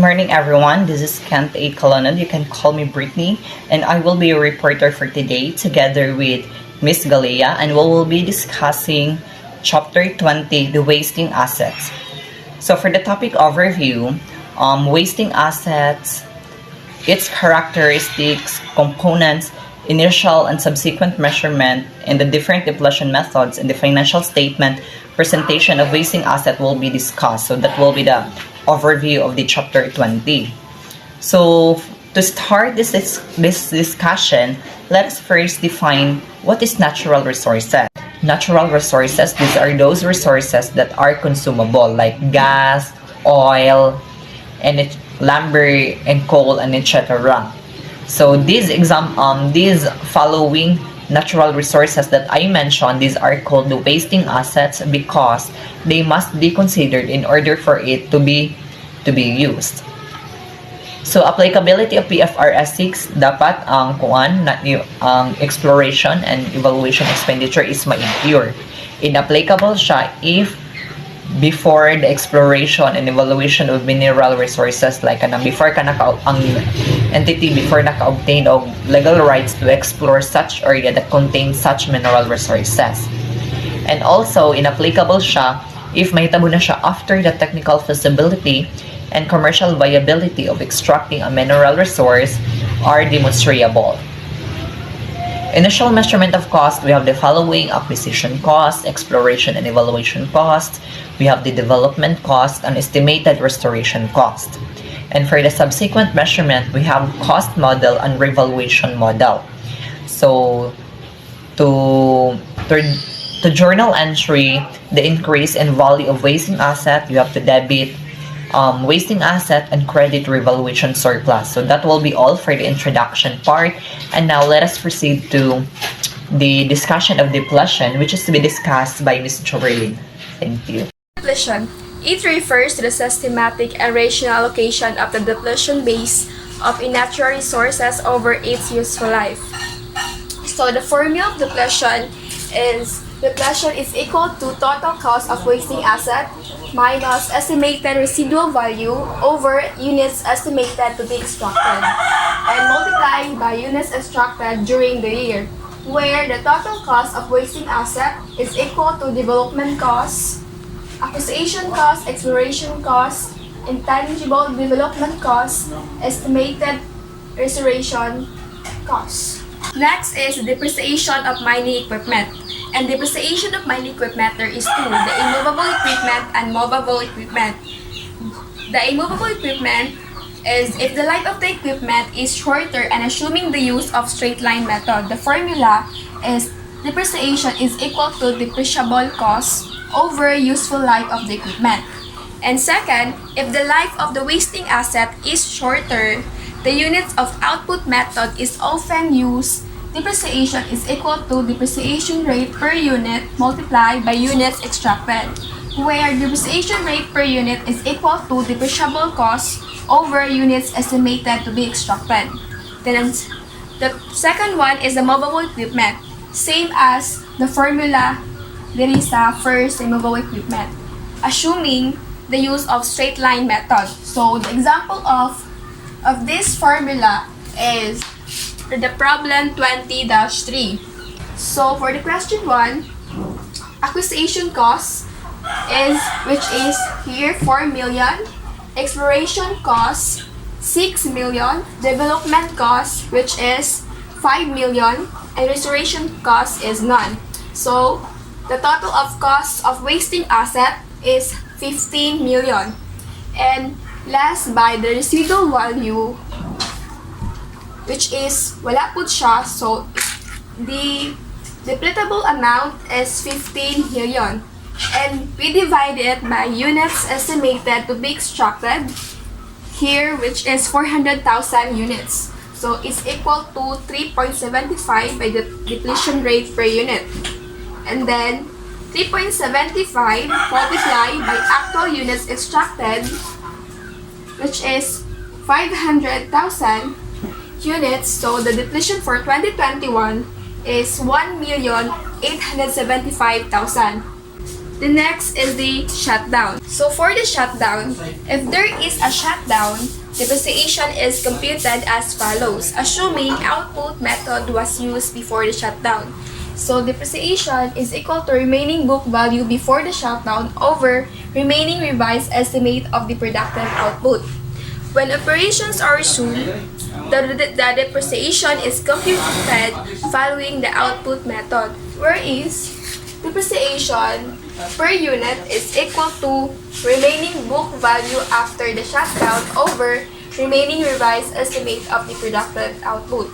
morning, everyone. This is Kent A. Colonel. You can call me Brittany, and I will be your reporter for today together with Miss Galea, and we will be discussing Chapter 20, the Wasting Assets. So for the topic overview, wasting assets, its characteristics, components, initial and subsequent measurement, and the different depletion methods in the financial statement presentation of wasting asset will be discussed. So that will be the overview of the chapter 20. So to start this discussion, let us first define what is natural resources. Natural resources, these are those resources that are consumable like gas, oil, and lumber and coal and etc. So these following natural resources that I mentioned, these are called the wasting assets because they must be considered in order for it to be used. So applicability of PFRS 6, dapat ang exploration and evaluation expenditure is ma-incur. Inapplicable siya if before the exploration and evaluation of mineral resources like before naka-obtain of legal rights to explore such area that contains such mineral resources. And also inapplicable siya if mahitabo na siya after the technical feasibility and commercial viability of extracting a mineral resource are demonstrable. Initial measurement of cost, we have the following: acquisition cost, exploration and evaluation cost, we have the development cost, and estimated restoration cost. And for the subsequent measurement, we have cost model and revaluation model. So to journal entry, the increase in value of wasting asset, you have to debit wasting asset and credit revaluation surplus. So that will be all for the introduction part. And now let us proceed to the discussion of depletion, which is to be discussed by Ms. Joverlyn. Thank you. Depletion. It refers to the systematic and rational allocation of the depletion base of a natural resources over its useful life. So the formula of depletion is equal to total cost of wasting asset minus estimated residual value over units estimated to be extracted and multiplied by units extracted during the year, where the total cost of wasting asset is equal to development costs, acquisition costs, exploration costs, intangible development costs, estimated restoration costs. Next is depreciation of mining equipment. And depreciation of mining equipment, there is two: the immovable equipment and movable equipment. The immovable equipment is if the life of the equipment is shorter and assuming the use of straight line method. The formula is depreciation is equal to depreciable cost over useful life of the equipment. And second, if the life of the wasting asset is shorter, the units of output method is often used. Depreciation is equal to depreciation rate per unit multiplied by units extracted, where depreciation rate per unit is equal to depreciable cost over units estimated to be extracted. Then the second one is the movable equipment, same as the formula there is a first movable equipment, assuming the use of straight line method. So the example of this formula is the problem 20-3. So for the question 1, acquisition cost which is here 4 million, exploration cost 6 million, development cost which is 5 million, and restoration cost is none. So the total of cost of wasting asset is 15 million, and less by the residual value which is wala po siya, so the depletable amount is 15 million, and we divide it by units estimated to be extracted here, which is 400,000 units. So it's equal to 3.75 by the depletion rate per unit, and then 3.75 multiplied by actual units extracted, which is 500,000 units. So the depletion for 2021 is 1,875,000. The next is the shutdown. So for the shutdown, if there is a shutdown, depreciation is computed as follows, assuming output method was used before the shutdown. So depreciation is equal to remaining book value before the shutdown over remaining revised estimate of the productive output. When operations are resumed, the depreciation is computed following the output method, whereas depreciation per unit is equal to remaining book value after the shutdown over remaining revised estimate of the productive output.